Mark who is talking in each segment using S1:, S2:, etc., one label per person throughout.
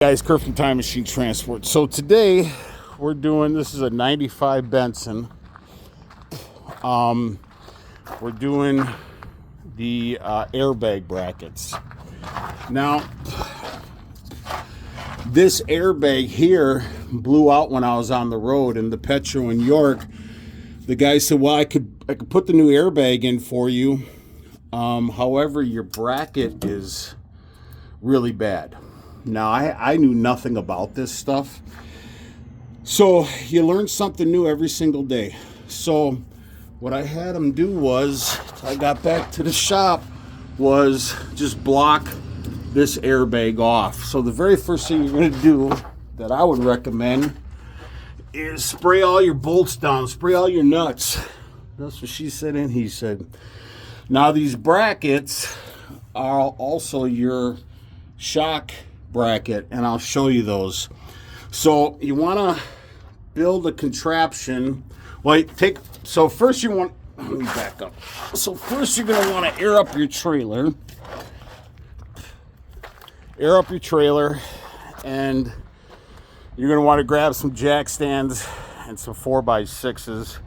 S1: Guys, Kurt from Time Machine Transport. So today we're doing, this is a 95 Benson. We're doing the airbag brackets. Now, this airbag here blew out when I was on the road in the Petro in York. The guy said, well, I could put the new airbag in for you. However, your bracket is really bad. Now, I knew nothing about this stuff. So you learn something new every single day. So what I had him do was, I got back to the shop, was just block this airbag off. So the very first thing you're going to do that I would recommend is spray all your bolts down, spray all your nuts. That's what she said and he said. Now these brackets are also your shock bracket, and I'll show you those. So you want to build a contraption. Well, so first you want, let me back up. So first you're going to want to air up your trailer. Air up your trailer, and you're going to want to grab some jack stands and some 4x6s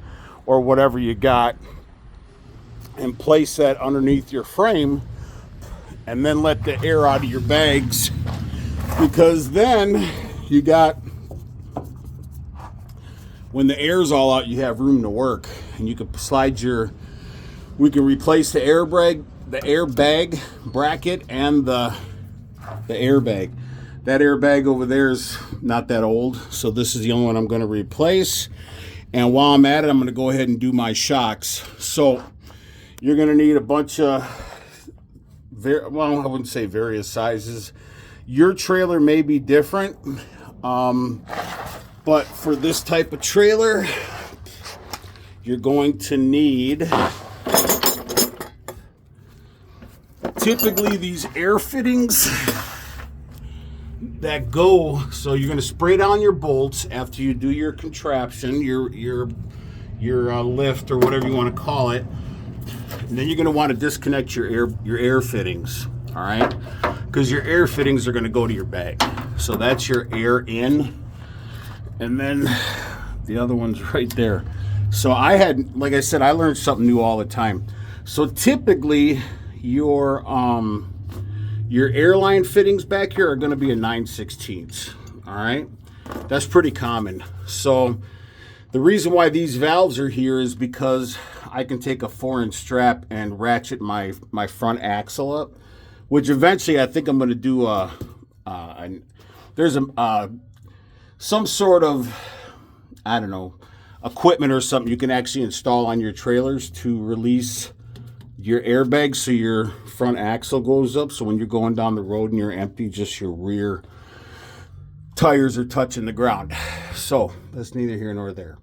S1: or whatever you got and place that underneath your frame, and then let the air out of your bags, because then you got, when the air's all out, you have room to work, and you can slide we can replace the airbag bracket and the airbag. That airbag over there is not that old, so this is the only one I'm going to replace. And while I'm at it, I'm going to go ahead and do my shocks. So you're going to need a bunch of, well, I wouldn't say various sizes. Your trailer may be different, but for this type of trailer, you're going to need, typically these air fittings that go, so you're going to spray down your bolts after you do your contraption, your lift or whatever you want to call it, and then you're going to want to disconnect your air fittings, all right? Because your air fittings are going to go to your bag. So that's your air in, and then the other one's right there. So like I said, I learned something new all the time. So typically your airline fittings back here are going to be a 9/16, all right? That's pretty common. So the reason why these valves are here is because I can take a 4-inch strap and ratchet my front axle up, which eventually I think I'm going to do there's some sort of, I don't know, equipment or something you can actually install on your trailers to release your airbag so your front axle goes up, so when you're going down the road and you're empty, just your rear tires are touching the ground. So that's neither here nor there.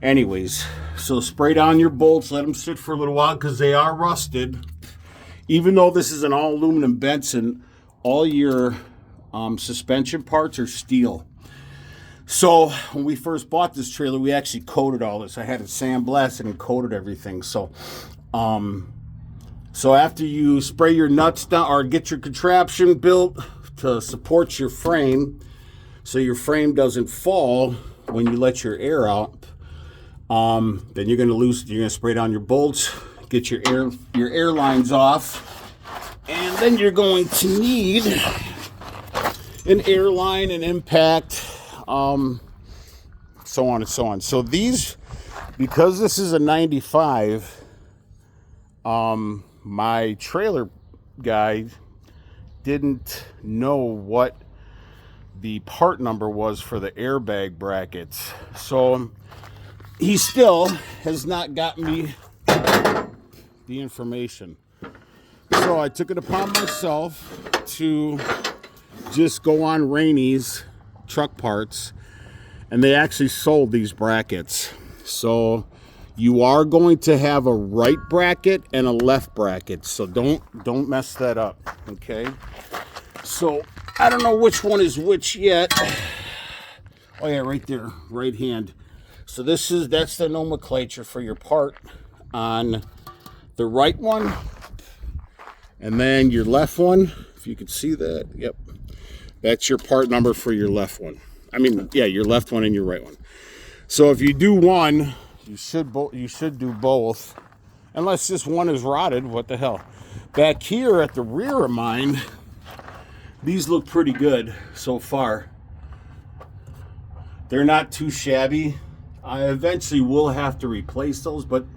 S1: Anyways, so spray down your bolts, let them sit for a little while because they are rusted. Even though this is an all aluminum Benson, all your suspension parts are steel. So when we first bought this trailer, we actually coated all this. I had it sandblasted and coated everything. So after you spray your nuts down or get your contraption built to support your frame, so your frame doesn't fall when you let your air out, then you're going to spray down your bolts, get your air lines off, and then you're going to need an air line, an impact, so on and so on. So these, because this is a 95, my trailer guy didn't know what the part number was for the airbag brackets. So he still has not got me the information. So I took it upon myself to just go on Rainey's Truck Parts, and they actually sold these brackets. So you are going to have a right bracket and a left bracket, so don't mess that up, okay? So I don't know which one is which yet. Oh yeah, right there, right hand. So that's the nomenclature for your part on the right one, and then your left one, if you can see that, yep, That's your part number for your left one. I mean, yeah, your left one and your right one. So if you do one, you should do both. Unless this one is rotted, what the hell. Back here at the rear of mine, these look pretty good so far. They're not too shabby. I eventually will have to replace those, but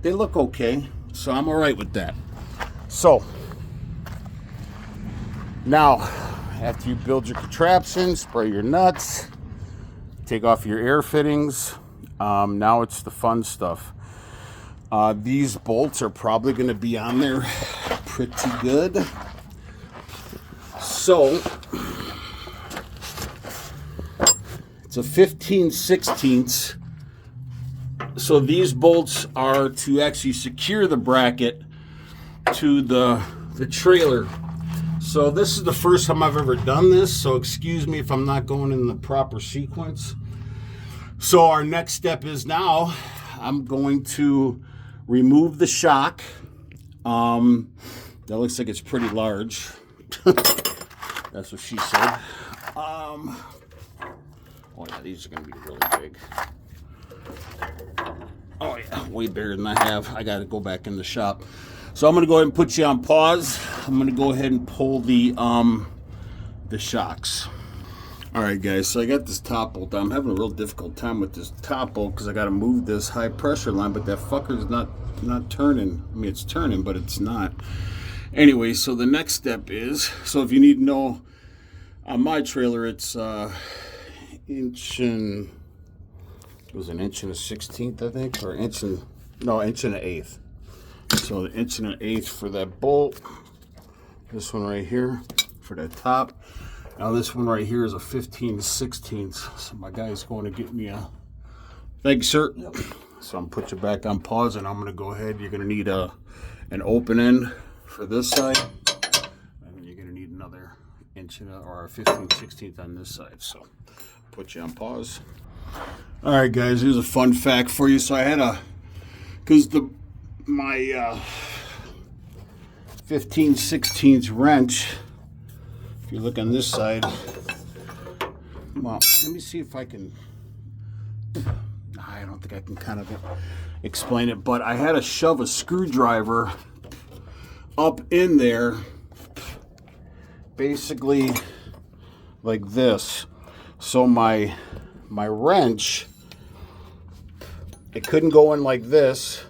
S1: they look okay. So I'm all right with that. So now, after you build your contraption, spray your nuts, take off your air fittings, now it's the fun stuff. These bolts are probably going to be on there pretty good. So it's a 15/16. So these bolts are to actually secure the bracket to the trailer. So this is the first time I've ever done this, so excuse me if I'm not going in the proper sequence. So our next step is now I'm going to remove the shock. That looks like it's pretty large. That's what she said. Oh yeah, these are going to be really big. Oh yeah, way bigger than I have. I got to go back in the shop. So I'm going to go ahead and put you on pause. I'm going to go ahead and pull the shocks. All right, guys, so I got this top bolt. I'm having a real difficult time with this top bolt because I got to move this high pressure line, but that fucker's not turning. I mean, it's turning, but it's not. Anyway, so the next step is, so if you need to know, on my trailer, it's inch and, it was an inch and a 16th, I think, or inch and an eighth. So the inch and an eighth for that bolt. This one right here for that top. Now this one right here is a 15/16. So my guy's going to get me a, thank you, sir. Yep. So I'm put you back on pause, and I'm going to go ahead. You're going to need an open end for this side, and then you're going to need another inch or a 15/16 on this side. So put you on pause. All right, guys. Here's a fun fact for you. So I had because my 15/16 wrench, if you look on this side, well, let me see if I can, I don't think I can kind of explain it, but I had to shove a screwdriver up in there, basically like this. So my wrench, it couldn't go in like this,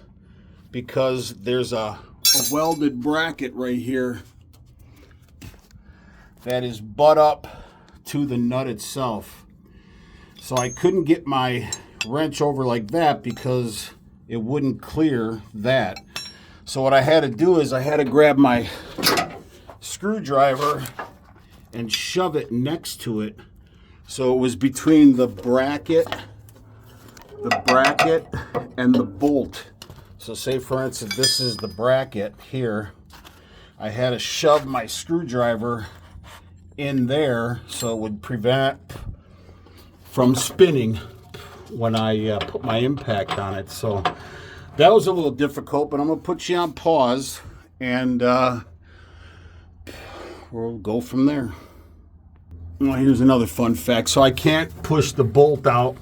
S1: because there's a welded bracket right here that is butt up to the nut itself. So I couldn't get my wrench over like that because it wouldn't clear that. So what I had to do is I had to grab my screwdriver and shove it next to it. So it was between the bracket and the bolt. So say, for instance, this is the bracket here. I had to shove my screwdriver in there so it would prevent it from spinning when I put my impact on it. So that was a little difficult, but I'm going to put you on pause, and we'll go from there. Well, here's another fun fact. So I can't push the bolt out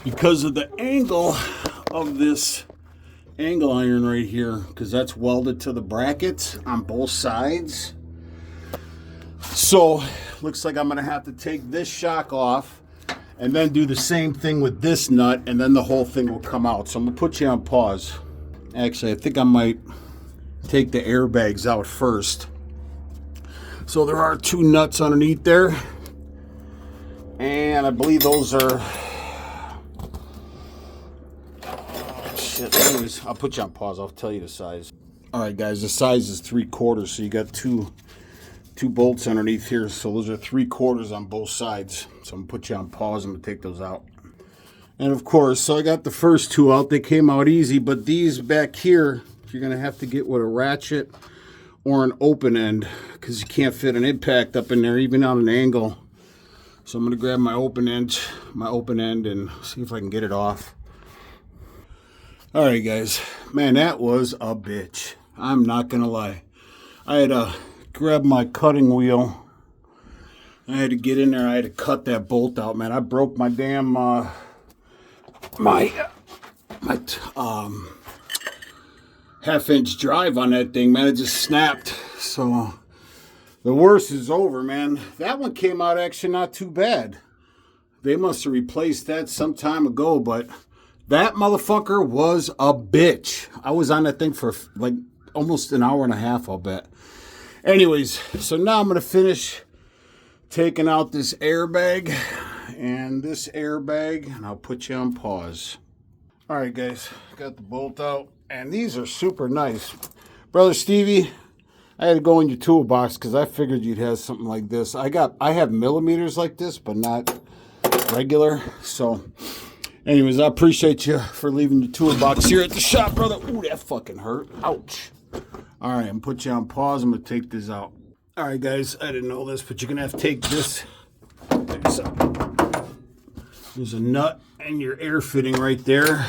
S1: because of the angle of this angle iron right here, because that's welded to the brackets on both sides. So looks like I'm going to have to take this shock off and then do the same thing with this nut, and then the whole thing will come out. So I'm going to put you on pause. Actually, I think I might take the airbags out first. So there are two nuts underneath there, and I believe those are, anyways, I'll put you on pause. I'll tell you the size. All right, guys, the size is 3/4. So you got two bolts underneath here. So those are 3/4 on both sides. So I'm gonna put you on pause. I'm gonna take those out. And of course, so I got the first two out. They came out easy, but these back here, you're gonna have to get with a ratchet or an open end, because you can't fit an impact up in there, even on an angle. So I'm gonna grab my open end, and see if I can get it off. All right, guys, man, that was a bitch. I'm not gonna lie. I had to grab my cutting wheel I had to get in there. I had to cut that bolt out, man. I broke my damn my half-inch drive on that thing, man. It just snapped. So the worst is over, man. That one came out actually not too bad. They must have replaced that some time ago, but that motherfucker was a bitch. I was on that thing for like almost an hour and a half, I'll bet. Anyways, so now I'm going to finish taking out this airbag and this airbag, and I'll put you on pause. All right, guys, got the bolt out, and these are super nice. Brother Stevie, I had to go in your toolbox because I figured you'd have something like this. I have millimeters like this, but not regular. So anyways, I appreciate you for leaving your toolbox here at the shop, brother. Ooh, that fucking hurt. Ouch. All right, I'm going to put you on pause. I'm going to take this out. All right, guys, I didn't know this, but you're going to have to take this. There's a nut and your air fitting right there.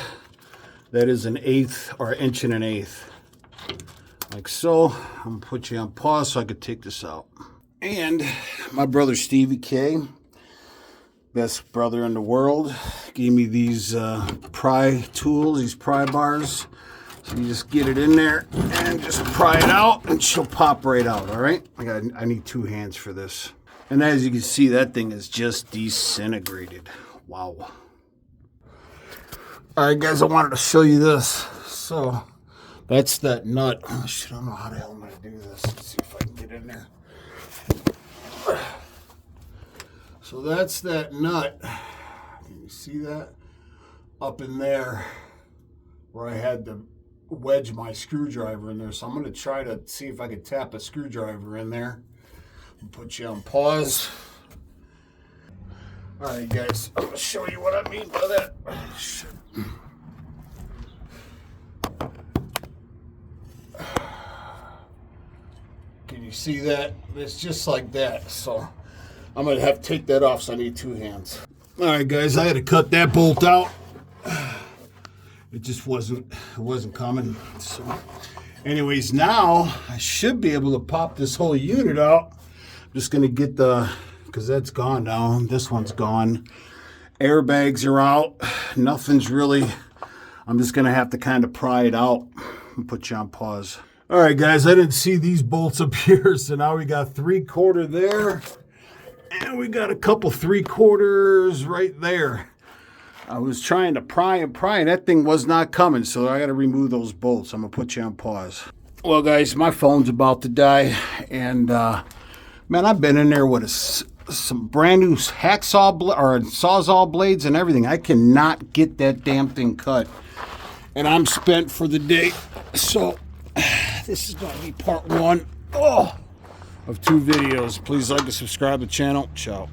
S1: That is 1/8 or 1 1/8 inch. Like so. I'm going to put you on pause so I could take this out. And my brother Stevie K, best brother in the world, gave me these pry tools, these pry bars. So you just get it in there and just pry it out and she'll pop right out, all right? I need 2 hands for this. And as you can see, that thing is just disintegrated. Wow. All right, guys, I wanted to show you this. So that's that nut. Oh, shit, I don't know how the hell I'm going to do this. Let's see if I can get in there. So that's that nut. Can you see that? Up in there where I had to wedge my screwdriver in there. So I'm going to try to see if I can tap a screwdriver in there. I'll put you on pause. All right, guys, I'm going to show you what I mean by that. Shit. Can you see that? It's just like that. So I'm going to have to take that off, so I need 2 hands. All right, guys, I had to cut that bolt out. It just wasn't coming. So anyways, now I should be able to pop this whole unit out. I'm just going to get because that's gone now. This one's gone. Airbags are out. Nothing's really, I'm just going to have to kind of pry it out and put you on pause. All right, guys, I didn't see these bolts up here. So now we got 3/4 there. And we got a couple 3/4 right there. I was trying to pry and that thing was not coming, so I got to remove those bolts. I'm going to put you on pause. Well, guys, my phone's about to die, and man, I've been in there with some brand new hacksaw or sawzall blades and everything. I cannot get that damn thing cut, and I'm spent for the day. So this is going to be part 1 of 2 videos. Please like and subscribe to the channel. Ciao.